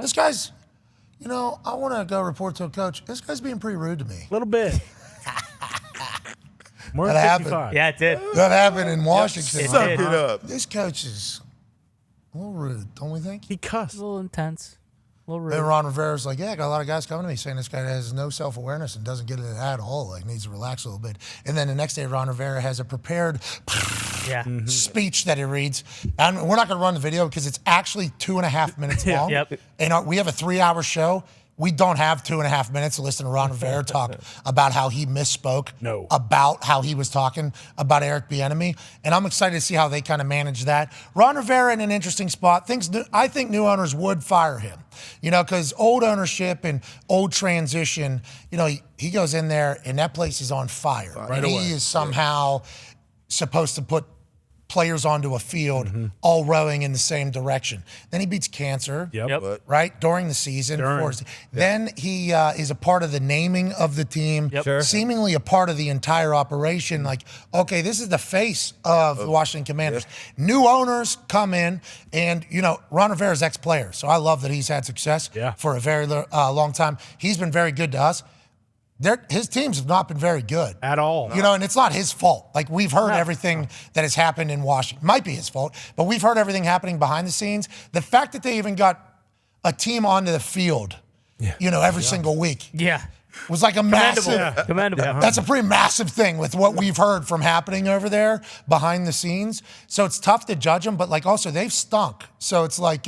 This guy's, I want to go report to a coach. This guy's being pretty rude to me. A little bit. More than That 55. happened. Yeah, it did. That happened in Washington. It Suck did. it up. This coach is a little rude, don't we think? He cussed. A little intense. A little Then rude. Ron Rivera's like, yeah, I got a lot of guys coming to me saying this guy has no self-awareness and doesn't get it at all, like needs to relax a little bit. And then the next day, Ron Rivera has a prepared Yeah. speech that he reads. And we're not going to run the video because it's actually 2.5 minutes long. Yep. And we have a 3-hour show. We don't have 2.5 minutes to listen to Ron Rivera talk about how he misspoke, about how he was talking about Eric Bieniemy. And I'm excited to see how they kind of manage that. Ron Rivera in an interesting spot. I think new owners would fire him, because old ownership and old transition, he goes in there and that place is on fire. Right and away. he is somehow supposed to put players onto a field all rowing in the same direction. Then he beats cancer, Yep. right, during the season. During. Then he is a part of the naming of the team, Sure. seemingly a part of the entire operation. Like, okay, this is the face of the Washington Commanders. New owners come in, and, Ron Rivera's ex-player, so I love that he's had success for a very long time. He's been very good to us. His teams have not been very good. At all. And it's not his fault. Like, we've heard everything that has happened in Washington. Might be his fault, but we've heard everything happening behind the scenes. The fact that they even got a team onto the field, every single week Yeah. was like a massive. Commendable. That's a pretty massive thing with what we've heard from happening over there behind the scenes. So it's tough to judge them, but also they've stunk. So it's like,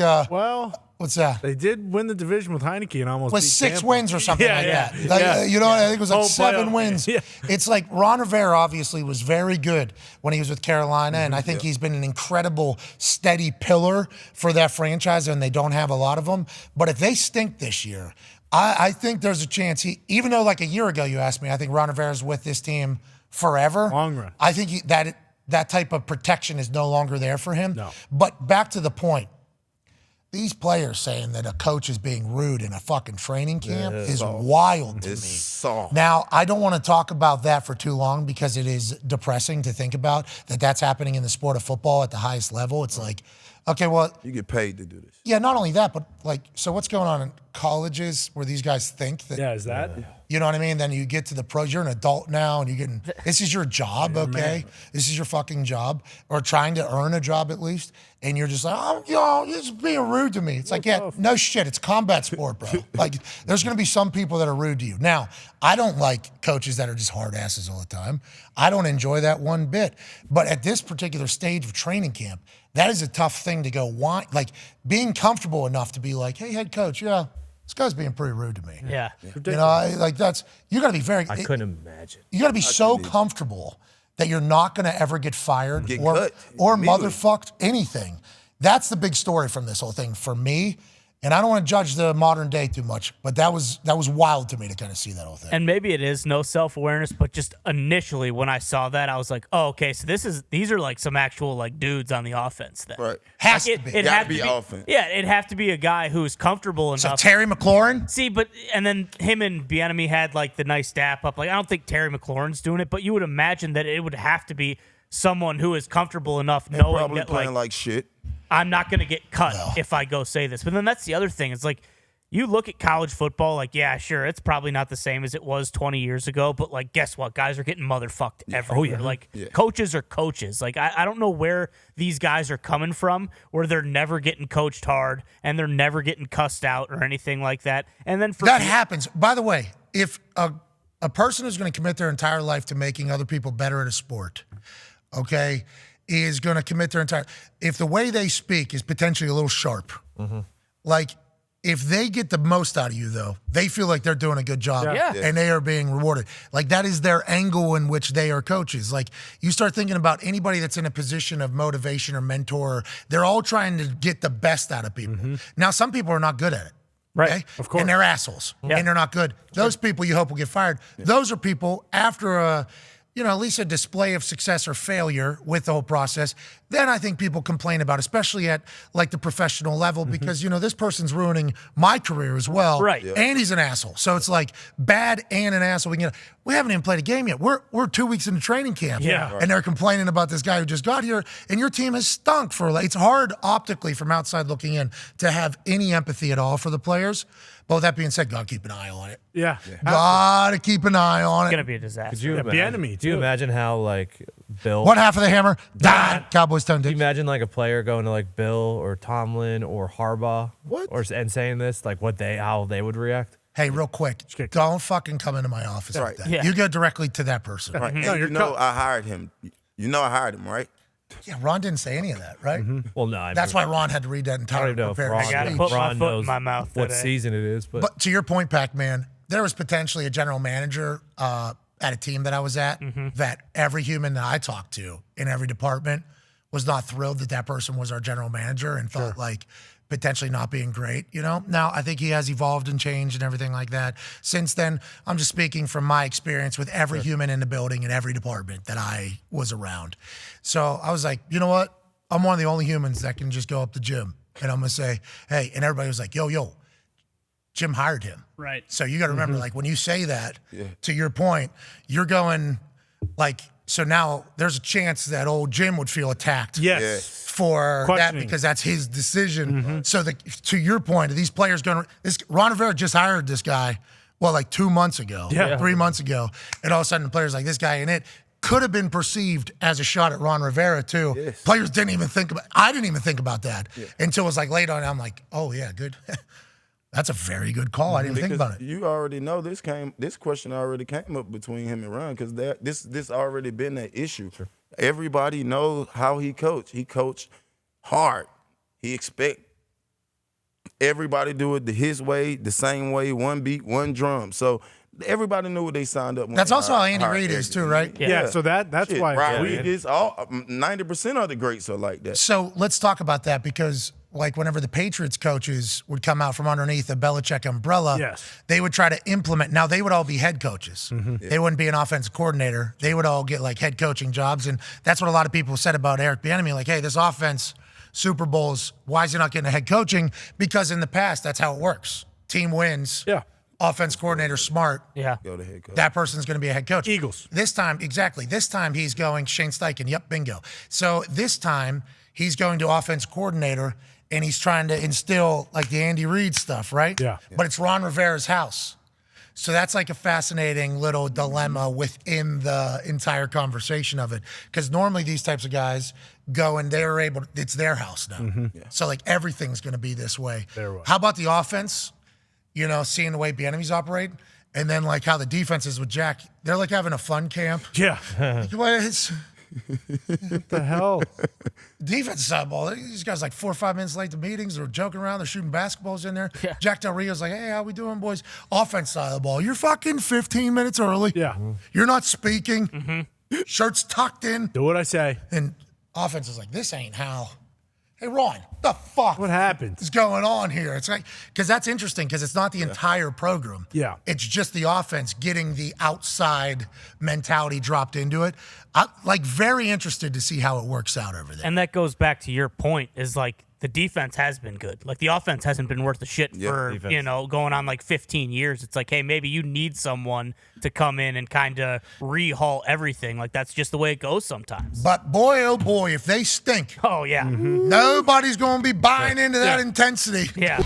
what's that? They did win the division with Heineke and almost With beat 6 Tampa. wins or something like that. I think it was like Whole 7 playoff. wins. Yeah. It's like Ron Rivera obviously was very good when he was with Carolina, and I think he's been an incredible, steady pillar for that franchise, and they don't have a lot of them. But if they stink this year, I think there's a chance even though like a year ago you asked me, I think Ron Rivera's with this team forever. Long run. I think that type of protection is no longer there for him. No. But back to the point. These players saying that a coach is being rude in a fucking training camp is wild to me. Soft. Now, I don't want to talk about that for too long because it is depressing to think about that that's happening in the sport of football at the highest level. It's like, okay, well, You get paid to do this. yeah, not only that, but so what's going on in colleges where these guys think that, Yeah, is that? you know what I mean? Then you get to the pros, you're an adult now and this is your job, okay? This is your fucking job, or trying to earn a job at least. And you're just like, you're just being rude to me. It's like, yeah, no shit, it's combat sport, bro. There's going to be some people that are rude to you. Now, I don't like coaches that are just hard asses all the time. I don't enjoy that one bit. But at this particular stage of training camp, that is a tough thing to go, being comfortable enough to be like, hey, head coach, this guy's being pretty rude to me. Yeah. You got to be very. I couldn't imagine. You got to be so comfortable that you're not going to ever get fired Get or cut immediately. motherfucked anything. That's the big story from this whole thing for me. And I don't want to judge the modern day too much, but that was wild to me to kind of see that whole thing. And maybe it is no self-awareness, but just initially when I saw that, I was like, oh, okay, so these are like some actual dudes on the offense then. Right. Has to be. It'd Gotta have be to be offense. Yeah, it'd have to be a guy who's comfortable So enough. Terry McLaurin? See, and then him and Bieniemy had the nice dap up. I don't think Terry McLaurin's doing it, but you would imagine that it would have to be someone who is comfortable enough knowing Probably that playing like shit. I'm not going to get cut if I go say this. But then that's the other thing. It's like you look at college football, yeah, sure, it's probably not the same as it was 20 years ago. But guess what? Guys are getting motherfucked everywhere. Coaches are coaches. I don't know where these guys are coming from, where they're never getting coached hard and they're never getting cussed out or anything like that. And then That happens. By the way, if a person is going to commit their entire life to making other people better at a sport, okay, is going to commit their entire, if the way they speak is potentially a little sharp, if they get the most out of you, though, they feel like they're doing a good job and they are being rewarded. That is their angle in which they are coaches. You start thinking about anybody that's in a position of motivation or mentor, they're all trying to get the best out of people. Now, some people are not good at it. Right, Okay? of course. And they're assholes, and they're not good. Those people you hope will get fired. Those are people after at least a display of success or failure with the whole process, then I think people complain about, especially at like the professional level, because, this person's ruining my career as well. Right. Yeah. And he's an asshole. So it's like bad and an asshole. We haven't even played a game yet. We're 2 weeks into training camp. Yeah. And they're complaining about this guy who just got here, and your team has stunk for, it's hard optically from outside looking in to have any empathy at all for the players. But with that being said, gotta keep an eye on it. Yeah. Gotta keep an eye on It's it. gonna be a disaster. Could you Bieniemy, Do you too. imagine how like Bill? One half of the hammer, Dahn. Cowboys tone Do you dicks. imagine like a player going to like Bill or Tomlin or Harbaugh, and saying this, like how they would react? Hey, real quick, don't fucking come into my office like that. Yeah. You go directly to that person. Right. No, And you're I hired him. I hired him, right? Yeah, Ron didn't say any of that, right? Well, no, That's why Ron had to read that I don't entire even know if prepared Ron, I gotta speech. put my Ron foot in knows my mouth what today. season it is, But to your point, Pac-Man, there was potentially a general manager at a team that I was at that every human that I talked to in every department was not thrilled that person was our general manager and thought like potentially not being great, Now, I think he has evolved and changed and everything like that. Since then, I'm just speaking from my experience with every human in the building in every department that I was around. So I was like, you know what? I'm one of the only humans that can just go up to Jim and I'm going to say, hey, and everybody was like, yo, Jim hired him. Right. So you got to remember, like when you say that, to your point, you're going like, so now there's a chance that old Jim would feel attacked. Yes. For that Questioning. because that's his decision. So to your point, are these players Ron Rivera just hired this guy, like 2 months ago, 3 months ago, and all of a sudden the players like this guy and it could have been perceived as a shot at Ron Rivera too. Yes. Players didn't even think about. I didn't even think about that until it was like late on. I'm like, oh yeah, good. That's a very good call. I didn't think about it. You already know this question already came up between him and Ron because this already been an issue. Sure. Everybody knows how he coached. He coached hard. He expect everybody do it his way, the same way, one beat, one drum. So everybody knew what they signed up. That's also how Andy Reid is too, right? Yeah, so that's Shit, why. Ryan Reid is all 90% of the greats are like that. So let's talk about that because, like, whenever the Patriots coaches would come out from underneath the Belichick umbrella, they would try to implement. Now, they would all be head coaches. They wouldn't be an offensive coordinator. They would all get, like, head coaching jobs. And that's what a lot of people said about Eric Bieniemy. Like, hey, this offense, Super Bowls, why is he not getting a head coaching? Because in the past, that's how it works. Team wins. Yeah. Offense coordinator smart. Yeah. Go to head coach. That person's going to be a head coach. Eagles. This time, exactly. This time he's going Shane Steichen. Yep, bingo. So this time he's going to offense coordinator and he's trying to instill like the Andy Reid stuff, right? Yeah. But it's Ron Rivera's house. So that's like a fascinating little dilemma within the entire conversation of it. Because normally these types of guys go and they're able to, it's their house now. So like everything's going to be this way. How about the offense? Seeing the way Bieniemy's operate, and then like how the defense is with Jack, they're like having a fun camp. Yeah. What the hell? Defense side ball. These guys like 4 or 5 minutes late to meetings. They're joking around. They're shooting basketballs in there. Yeah. Jack Del Rio's like, hey, how we doing, boys? Offense side of the ball. You're fucking 15 minutes early. Yeah. You're not speaking. Shirts tucked in. Do what I say. And offense is like, this ain't how. Hey, Ron, the fuck? What happened? Is going on here? It's like, because that's interesting because it's not the entire program. Yeah. It's just the offense getting the outside mentality dropped into it. I'm like very interested to see how it works out over there. And that goes back to your point is like the defense has been good. Like the offense hasn't been worth a shit for, going on like 15 years. It's like, hey, maybe you need someone to come in and kind of rehaul everything. Like that's just the way it goes sometimes. But boy, oh boy, if they stink, Oh, yeah. nobody's going to be buying into that intensity. Yeah.